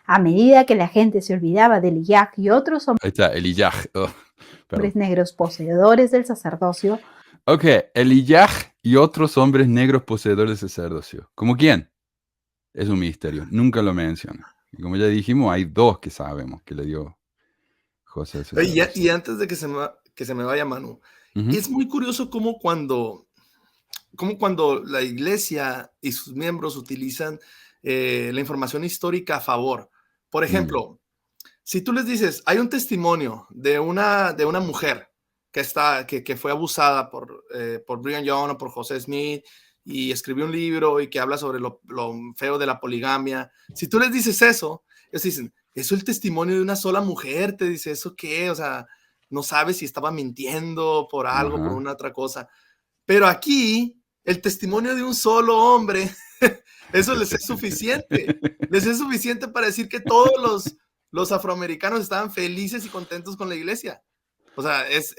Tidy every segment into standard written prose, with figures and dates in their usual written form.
A medida que la gente se olvidaba de Elijah y otros Ahí está, Elijah. Oh, hombres perdón. negros poseedores del sacerdocio, Ok, Elijah y otros hombres negros poseedores de sacerdocio. ¿Cómo quién? Es un misterio, nunca lo menciona. Y como ya dijimos, hay dos que sabemos que le dio José el Oye, sacerdocio. y antes de que se me vaya Manu, Ujú. es muy curioso cómo cuando la iglesia y sus miembros utilizan la información histórica a favor. Por Mm, ejemplo, si tú les dices, hay un testimonio de una mujer que fue abusada por Brigham Young o por José Smith y escribió un libro y que habla sobre lo feo de la poligamia. Si tú les dices eso, ellos dicen, eso es el testimonio de una sola mujer, te dice, ¿eso qué? O sea, no sabes si estaba mintiendo por algo, por ajá. una otra cosa. Pero aquí, el testimonio de un solo hombre, eso les es suficiente. Les es suficiente para decir que todos los afroamericanos estaban felices y contentos con la iglesia. O sea, es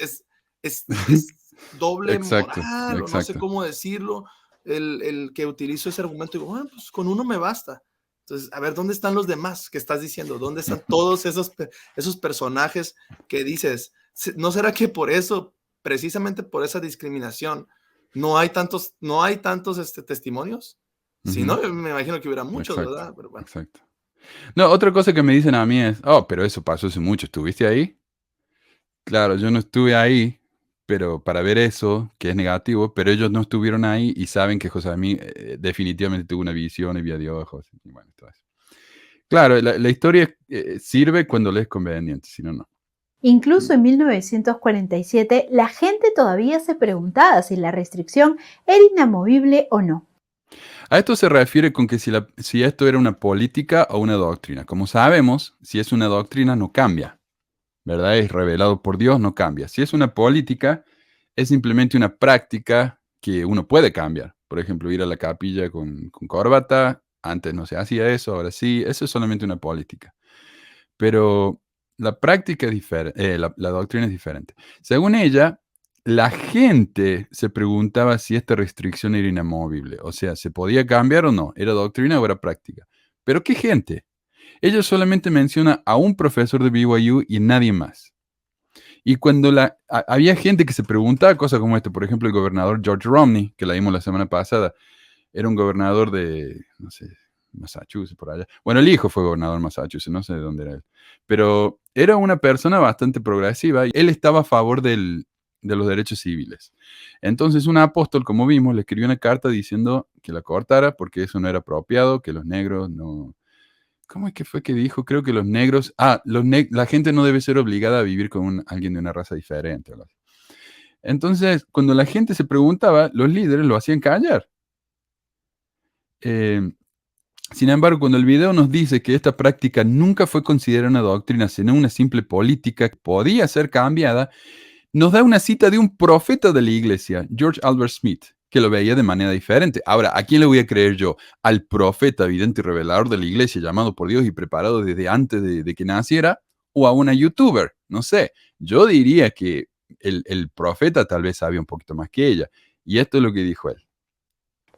doble Exacto, moral, o no sé exacto. cómo decirlo, el que utilizo ese argumento. Digo, bueno, pues con uno me basta. Entonces, a ver, ¿dónde están los demás que estás diciendo? ¿Dónde están todos esos personajes que dices? ¿No será que por eso, precisamente por esa discriminación, no hay tantos testimonios? Si Ujú, no, me imagino que hubiera muchos, exacto, ¿verdad? Pero bueno. exacto. No, otra cosa que me dicen a mí es, oh, pero eso pasó hace mucho, ¿estuviste ahí? Claro, yo no estuve ahí, pero para ver eso, que es negativo, pero ellos no estuvieron ahí y saben que José Mí definitivamente tuvo una visión y vio a Dios. Y bueno, todo eso. Claro, la historia sirve cuando le es conveniente, si no, no. incluso en 1947, la gente todavía se preguntaba si la restricción era inamovible o no. A esto se refiere con que si esto era una política o una doctrina. Como sabemos, si es una doctrina no cambia, ¿verdad? Es revelado por Dios, no cambia. Si es una política, es simplemente una práctica que uno puede cambiar. Por ejemplo, ir a la capilla con corbata, antes no se hacía eso, ahora sí, eso es solamente una política. Pero la práctica es diferente, la doctrina es diferente. Según ella, la gente se preguntaba si esta restricción era inamovible, o sea, ¿se podía cambiar o no? ¿Era doctrina o era práctica? ¿Pero qué gente? Ella solamente menciona a un profesor de BYU y nadie más. Y cuando había gente que se preguntaba cosas como esto, por ejemplo, el gobernador George Romney, que la vimos la semana pasada, era un gobernador de, no sé, Massachusetts, por allá. Bueno, el hijo fue gobernador de Massachusetts, no sé de dónde era él. Pero era una persona bastante progresiva y él estaba a favor de los derechos civiles. Entonces un apóstol, como vimos, le escribió una carta diciendo que la cortara porque eso no era apropiado, que los negros no... ¿Cómo es que fue que dijo? Creo que los negros... la gente no debe ser obligada a vivir con alguien de una raza diferente. Entonces, cuando la gente se preguntaba, los líderes lo hacían callar. Eh, Sin embargo, cuando el video nos dice que esta práctica nunca fue considerada una doctrina, sino una simple política que podía ser cambiada, nos da una cita de un profeta de la iglesia, George Albert Smith, que lo veía de manera diferente. Ahora, ¿a quién le voy a creer yo? ¿Al profeta evidente y revelador de la iglesia, llamado por Dios y preparado desde antes de que naciera? ¿O a una youtuber? No sé. Yo diría que el profeta tal vez sabía un poquito más que ella. Y esto es lo que dijo él.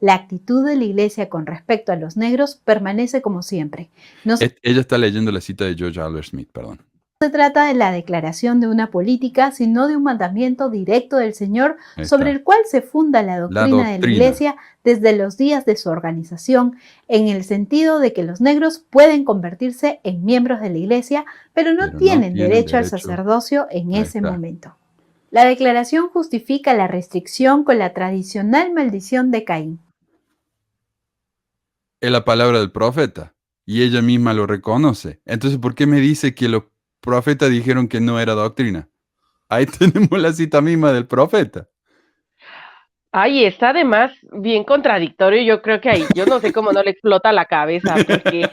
La actitud de la iglesia con respecto a los negros permanece como siempre. No se Ella está leyendo la cita de George Albert Smith, perdón. trata de la declaración de una política, sino de un mandamiento directo del Señor Ahí sobre está. el cual se funda la La doctrina de la doctrina. iglesia desde los días de su organización, en el sentido de que los negros pueden convertirse en miembros de la iglesia, pero no Pero no tienen tienen derecho al derecho. sacerdocio en Ahí ese está. momento. La declaración justifica la restricción con la tradicional maldición de Caín. Es la palabra del profeta. Y ella misma lo reconoce. Entonces, ¿por qué me dice que los profetas dijeron que no era doctrina? Ahí tenemos la cita misma del profeta. Ay, está además bien contradictorio. Yo creo que ahí, yo no sé cómo no le explota la cabeza, porque,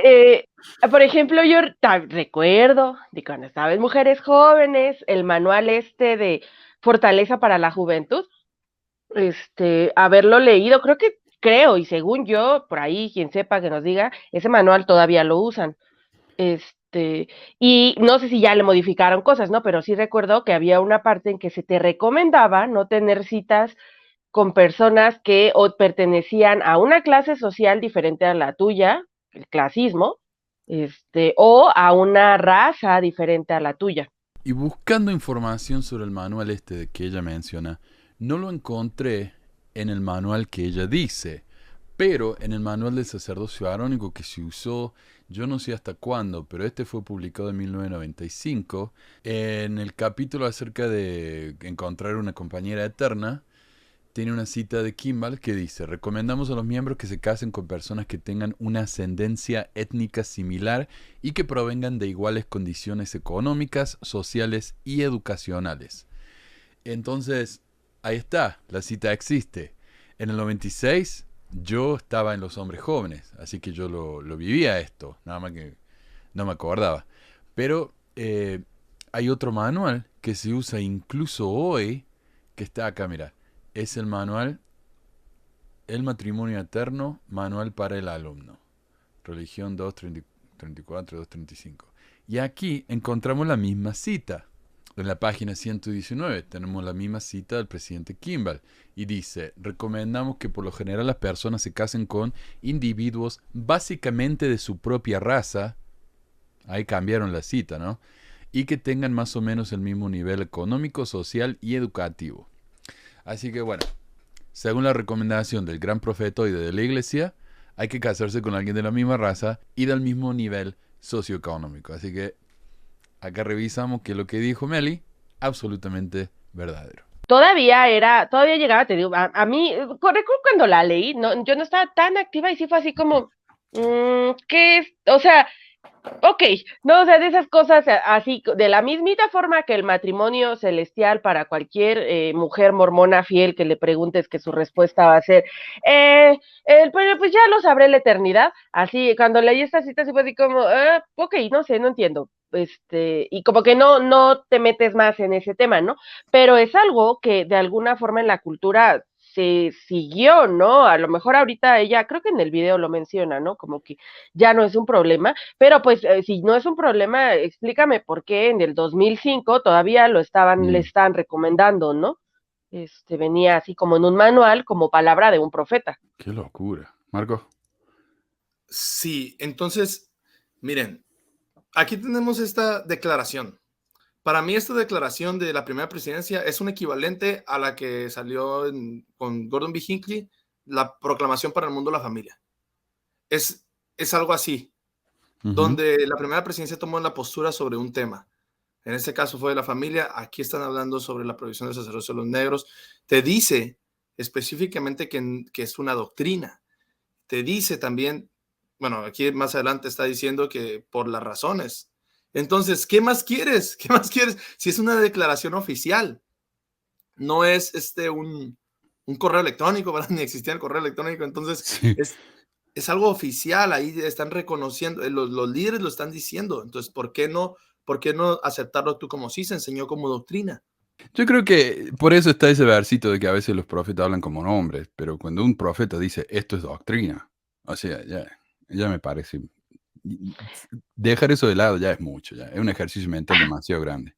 eh, por ejemplo, yo recuerdo de cuando estaba en Mujeres Jóvenes, el manual este de Fortaleza para la Juventud, haberlo leído, creo, y según yo, por ahí, quien sepa que nos diga, ese manual todavía lo usan. Y no sé si ya le modificaron cosas, ¿no? Pero sí recuerdo que había una parte en que se te recomendaba no tener citas con personas que o pertenecían a una clase social diferente a la tuya, el clasismo, o a una raza diferente a la tuya. Y buscando información sobre el manual de que ella menciona, no lo encontré en el manual que ella dice, pero en el manual del sacerdocio arónico que se usó, yo no sé hasta cuándo, pero fue publicado en 1995, en el capítulo acerca de encontrar una compañera eterna, tiene una cita de Kimball que dice: recomendamos a los miembros que se casen con personas que tengan una ascendencia étnica similar y que provengan de iguales condiciones económicas, sociales y educacionales. Entonces, ahí está, la cita existe. En el 96 yo estaba en los hombres jóvenes, así que yo lo vivía esto, nada más que no me acordaba. Pero hay otro manual que se usa incluso hoy, que está acá, mira. Es el manual El matrimonio eterno, manual para el alumno. Religión 234, 235. Y aquí encontramos la misma cita. En la página 119 tenemos la misma cita del presidente Kimball. Y dice: recomendamos que por lo general las personas se casen con individuos básicamente de su propia raza. Ahí cambiaron la cita, ¿no? Y que tengan más o menos el mismo nivel económico, social y educativo. Así que bueno, según la recomendación del gran profetoide de la iglesia, hay que casarse con alguien de la misma raza y del mismo nivel socioeconómico. Así que acá revisamos que lo que dijo Meli, absolutamente verdadero. Todavía llegaba, te digo, a mí, recuerdo cuando la leí, yo no estaba tan activa y sí fue así como, ¿qué es? O sea, ok, no, o sea, de esas cosas así, de la mismita forma que el matrimonio celestial para cualquier mujer mormona fiel que le preguntes, que su respuesta va a ser, pues ya lo sabré la eternidad. Así, cuando leí esta cita, sí fue así como, ok, no sé, no entiendo. Y como que no te metes más en ese tema, ¿no? Pero es algo que de alguna forma en la cultura se siguió, ¿no? A lo mejor ahorita ella, creo que en el video lo menciona, ¿no? Como que ya no es un problema, pero pues si no es un problema, explícame por qué en el 2005 todavía le están recomendando, ¿no? Venía así como en un manual, como palabra de un profeta. Qué locura. Marco. Sí, entonces, miren, aquí tenemos esta declaración. Para mí esta declaración de la primera presidencia es un equivalente a la que salió con Gordon B. Hinckley, la proclamación para el mundo de la familia. Es algo así, donde la primera presidencia tomó la postura sobre un tema. En este caso fue de la familia. Aquí están hablando sobre la provisión del sacerdocio de los negros. Te dice específicamente que es una doctrina. Te dice también, bueno, aquí más adelante está diciendo que por las razones. Entonces, ¿qué más quieres? ¿Qué más quieres? Si es una declaración oficial, no es un correo electrónico, ¿verdad? Ni existía el correo electrónico. Entonces, Sí. es algo oficial. Ahí están reconociendo, los líderes lo están diciendo. Entonces, ¿por qué no aceptarlo tú como sí se enseñó como doctrina? Yo creo que por eso está ese versito de que a veces los profetas hablan como nombres, pero cuando un profeta dice esto es doctrina, o sea, ya me parece. Dejar eso de lado ya es mucho, ya es un ejercicio mental demasiado grande.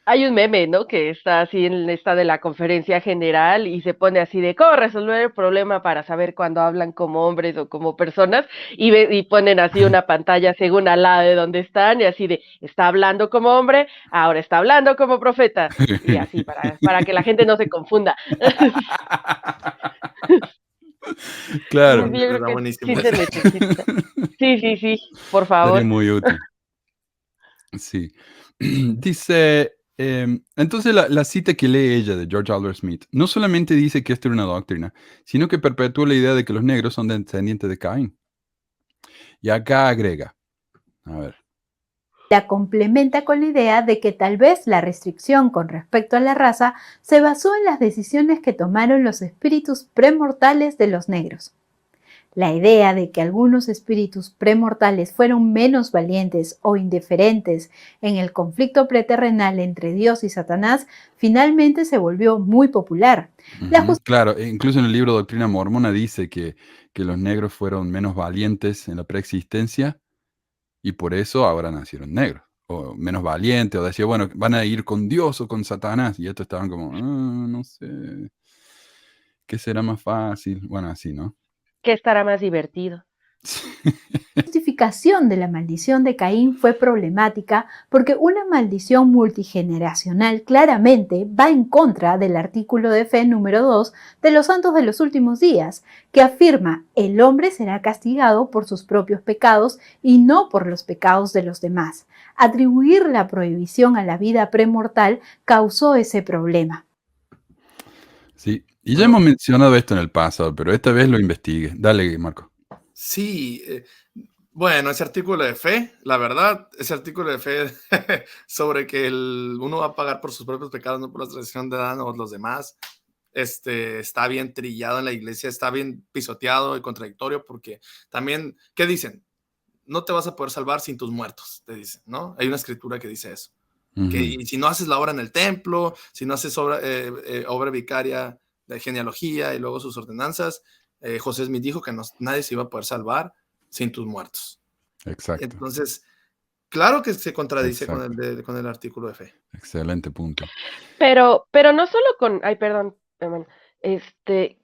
Hay un meme, ¿no? Que está así en esta de la conferencia general y se pone así de cómo resolver el problema para saber cuando hablan como hombres o como personas y ponen así una pantalla según al lado de donde están y así de está hablando como hombre, ahora está hablando como profeta y así para que la gente no se confunda. Claro. Yo creo Está que buenísimo. sí se necesita. Sí, por Sería favor. muy útil. Sí. Dice, entonces la cita que lee ella de George Albert Smith no solamente dice que esto era una doctrina, sino que perpetúa la idea de que los negros son descendientes de Caín. Y acá agrega, a ver. La complementa con la idea de que tal vez la restricción con respecto a la raza se basó en las decisiones que tomaron los espíritus premortales de los negros. La idea de que algunos espíritus premortales fueron menos valientes o indiferentes en el conflicto preterrenal entre Dios y Satanás finalmente se volvió muy popular. Claro, incluso en el libro Doctrina Mormona dice que los negros fueron menos valientes en la preexistencia y por eso ahora nacieron negros. O menos valientes, o decía, bueno, van a ir con Dios o con Satanás. Y estos estaban como, no sé, ¿qué será más fácil? Bueno, así, ¿no? Que estará más divertido. La justificación de la maldición de Caín fue problemática porque una maldición multigeneracional claramente va en contra del artículo de fe número 2 de los Santos de los Últimos Días, que afirma: el hombre será castigado por sus propios pecados y no por los pecados de los demás. Atribuir la prohibición a la vida premortal causó ese problema. Sí, y ya hemos mencionado esto en el pasado, pero esta vez lo investigué. Dale, Marco. Sí, bueno, ese artículo de fe, la verdad, ese artículo de fe sobre que uno va a pagar por sus propios pecados, no por la tradición de Adán o los demás, está bien trillado en la iglesia, está bien pisoteado y contradictorio, porque también, ¿qué dicen? No te vas a poder salvar sin tus muertos, te dicen, ¿no? Hay una escritura que dice eso. Y si no haces la obra en el templo, si no haces obra vicaria de genealogía y luego sus ordenanzas, José Smith dijo que nadie se iba a poder salvar sin tus muertos. Exacto. Entonces, claro que se contradice con el artículo de fe. Excelente punto. Pero no solo con, ay, perdón, hermano,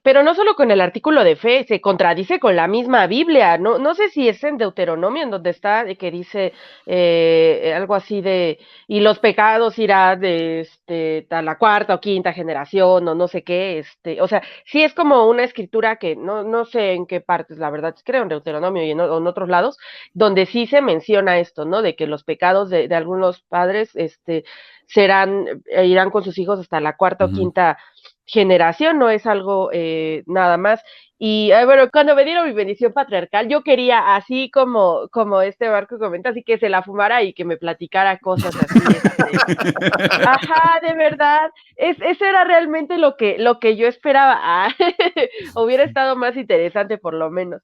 pero no solo con el artículo de fe, se contradice con la misma Biblia. No sé si es en Deuteronomio en donde está, que dice algo así de, y los pecados irán a la cuarta o quinta generación, o no sé qué, o sea, sí es como una escritura que no sé en qué partes, la verdad, creo en Deuteronomio y en otros lados, donde sí se menciona esto, ¿no? De que los pecados de algunos padres, irán con sus hijos hasta la cuarta o quinta generación, no es algo nada más. Y bueno, cuando me dieron mi bendición patriarcal, yo quería, así como este Marco comenta, así que se la fumara y que me platicara cosas así. Ajá, de verdad, eso era realmente lo que yo esperaba. Hubiera estado más interesante por lo menos.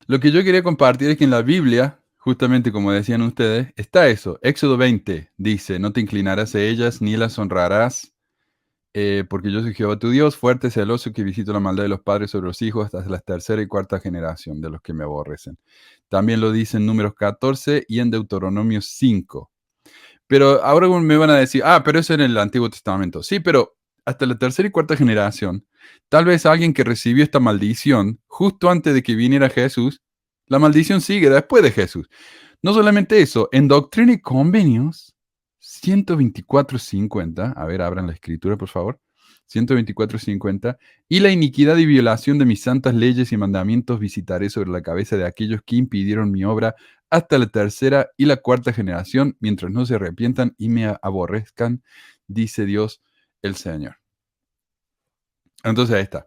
Lo que yo quería compartir es que en la Biblia, justamente como decían ustedes, está eso. Éxodo 20 dice: no te inclinarás a ellas ni las honrarás, porque yo soy Jehová tu Dios, fuerte, celoso, que visito la maldad de los padres sobre los hijos hasta la tercera y cuarta generación de los que me aborrecen. También lo dice en Números 14 y en Deuteronomio 5. Pero ahora me van a decir, pero eso era en el Antiguo Testamento. Sí, pero hasta la tercera y cuarta generación, tal vez alguien que recibió esta maldición justo antes de que viniera Jesús, la maldición sigue después de Jesús. No solamente eso, en Doctrina y Convenios 124:50, a ver, abran la escritura, por favor. 124:50, y la iniquidad y violación de mis santas leyes y mandamientos visitaré sobre la cabeza de aquellos que impidieron mi obra hasta la tercera y la cuarta generación, mientras no se arrepientan y me aborrezcan, dice Dios el Señor. Entonces ahí está.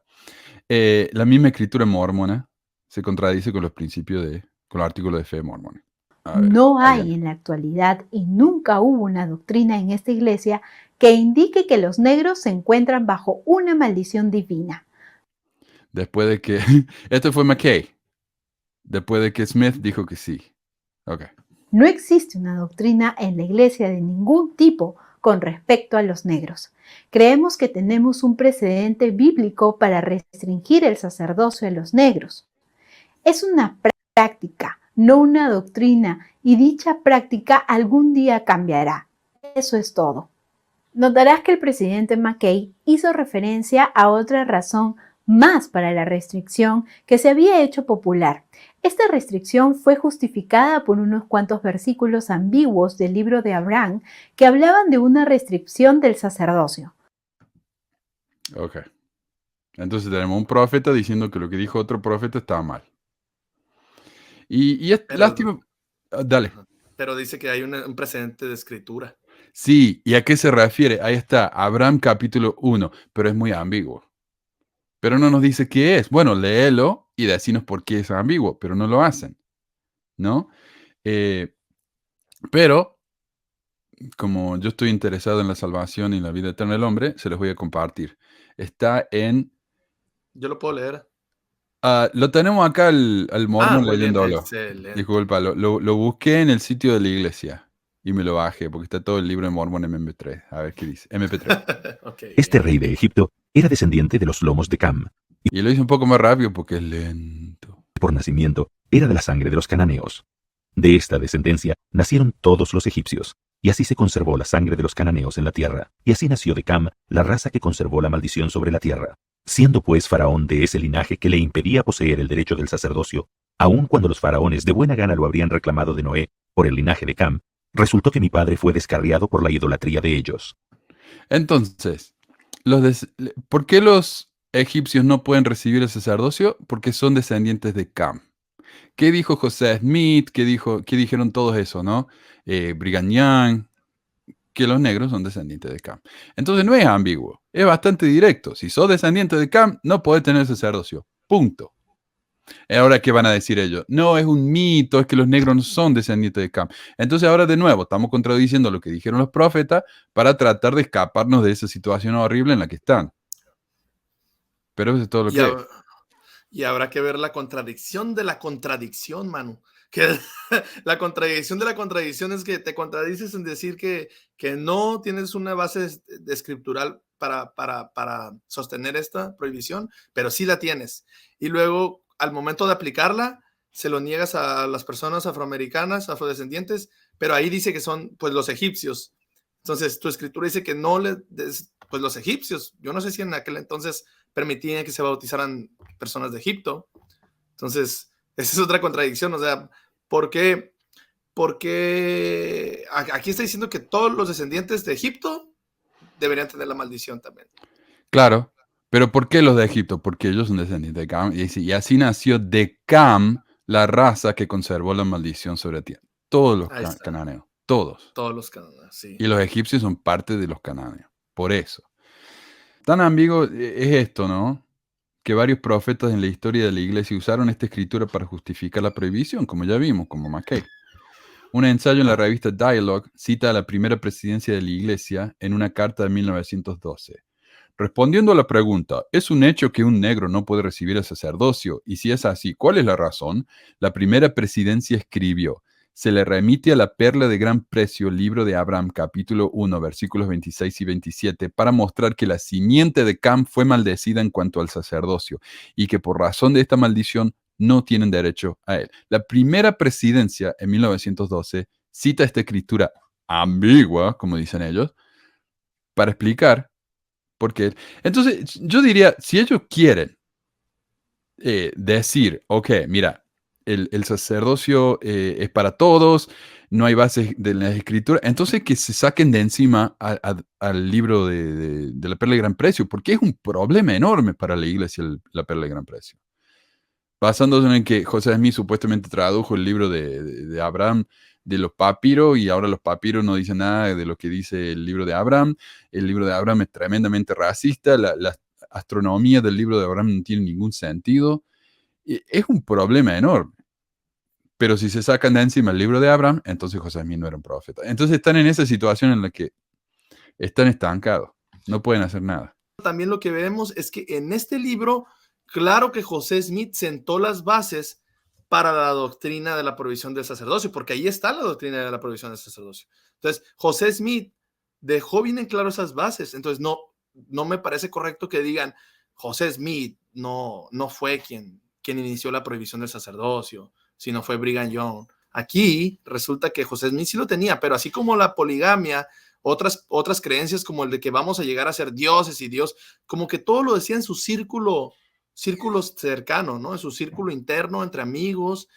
La misma escritura mormona se contradice con los principios con los artículos de fe mormona. No hay en la actualidad y nunca hubo una doctrina en esta iglesia que indique que los negros se encuentran bajo una maldición divina. Después de que... Esto fue McKay. Después de que Smith dijo que sí. Okay. No existe una doctrina en la iglesia de ningún tipo con respecto a los negros. Creemos que tenemos un precedente bíblico para restringir el sacerdocio a los negros. Es una práctica, no una doctrina, y dicha práctica algún día cambiará. Eso es todo. Notarás que el presidente McKay hizo referencia a otra razón más para la restricción que se había hecho popular. Esta restricción fue justificada por unos cuantos versículos ambiguos del libro de Abraham que hablaban de una restricción del sacerdocio. Ok. Entonces tenemos un profeta diciendo que lo que dijo otro profeta estaba mal. Y es lástima... Dale. Pero dice que hay un precedente de escritura. Sí, ¿y a qué se refiere? Ahí está, Abraham capítulo 1, pero es muy ambiguo. Pero no nos dice qué es. Bueno, léelo y decinos por qué es ambiguo, pero no lo hacen, ¿no? Pero, como yo estoy interesado en la salvación y la vida eterna del hombre, se los voy a compartir. Está en... Yo lo puedo leer. Lo tenemos acá al mormón leyéndolo. Excelente. Disculpa, lo busqué en el sitio de la iglesia y me lo bajé porque está todo el libro de Mormón en MP3. A ver qué dice. MP3. Okay. Este rey de Egipto era descendiente de los lomos de Cam. Y lo hice un poco más rápido porque es lento. Por nacimiento, era de la sangre de los cananeos. De esta descendencia nacieron todos los egipcios, y así se conservó la sangre de los cananeos en la tierra, y así nació de Cam la raza que conservó la maldición sobre la tierra. Siendo pues Faraón de ese linaje que le impedía poseer el derecho del sacerdocio, Aun cuando los faraones de buena gana lo habrían reclamado de Noé por el linaje de Cam, resultó que mi padre fue descarriado por la idolatría de ellos. Entonces, ¿por qué los egipcios no pueden recibir el sacerdocio? Porque son descendientes de Cam. ¿Qué dijo José Smith? ¿Qué dijeron todos eso, no? Brigham Young, que los negros son descendientes de Cam. Entonces no es ambiguo, es bastante directo. Si sos descendiente de Cam, no podés tener sacerdocio. Punto. Ahora, ¿qué van a decir ellos? No, es un mito, es que los negros no son descendientes de Cam. Entonces ahora de nuevo estamos contradiciendo lo que dijeron los profetas para tratar de escaparnos de esa situación horrible en la que están. Pero eso es todo lo Y, que es. y habrá que ver la contradicción de la contradicción, Manu. Que la contradicción de la contradicción es que te contradices en decir que no tienes una base escritural para sostener esta prohibición, pero sí la tienes. Y luego, al momento de aplicarla, se lo niegas a las personas afroamericanas, afrodescendientes, pero ahí dice que son pues los egipcios. Entonces, tu escritura dice que no pues los egipcios. Yo no sé si en aquel entonces permitían que se bautizaran personas de Egipto. Entonces, esa es otra contradicción. O sea, ¿por qué? Porque aquí está diciendo que todos los descendientes de Egipto deberían tener la maldición también. Claro, pero ¿por qué los de Egipto? Porque ellos son descendientes de Cam. Y así nació de Cam la raza que conservó la maldición sobre ti. Todos los cananeos, todos. Todos los cananeos, sí. Y los egipcios son parte de los cananeos. Por eso. Tan ambiguo es esto, ¿no? Que varios profetas en la historia de la iglesia usaron esta escritura para justificar la prohibición, como ya vimos, como Mackay. Un ensayo en la revista Dialogue cita a la primera presidencia de la iglesia en una carta de 1912. Respondiendo a la pregunta, ¿es un hecho que un negro no puede recibir el sacerdocio? Y si es así, ¿cuál es la razón? La primera presidencia escribió, se le remite a la perla de gran precio, libro de Abraham, capítulo 1, versículos 26 y 27, para mostrar que la simiente de Cam fue maldecida en cuanto al sacerdocio, y que por razón de esta maldición no tienen derecho a él. La primera presidencia, en 1912, cita esta escritura ambigua, como dicen ellos, para explicar por qué. Entonces, yo diría, si ellos quieren decir, ok, mira, el sacerdocio es para todos, no hay bases de la escritura, entonces que se saquen de encima al libro de la perla de gran precio, porque es un problema enorme para la iglesia la perla de gran precio. Basándose en que José Smith supuestamente tradujo el libro de Abraham de los papiros, y ahora los papiros no dicen nada de lo que dice el libro de Abraham. El libro de Abraham es tremendamente racista, la astronomía del libro de Abraham no tiene ningún sentido. Es un problema enorme. Pero si se sacan de encima el libro de Abraham, entonces José Smith no era un profeta. Entonces están en esa situación en la que están estancados, no pueden hacer nada. También lo que vemos es que en este libro, claro que José Smith sentó las bases para la doctrina de la provisión del sacerdocio, porque ahí está la doctrina de la provisión del sacerdocio. Entonces, José Smith dejó bien en claro esas bases. Entonces, no me parece correcto que digan, José Smith no fue quien inició la prohibición del sacerdocio, sino fue Brigham Young. Aquí resulta que José Smith sí lo tenía, pero así como la poligamia, otras creencias como el de que vamos a llegar a ser dioses y Dios, como que todo lo decía en su círculo cercano, ¿no? En su círculo interno, entre amigos.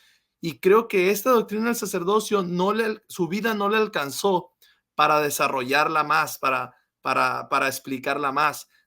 Y creo que esta doctrina del sacerdocio su vida no le alcanzó para desarrollarla más, para explicarla más.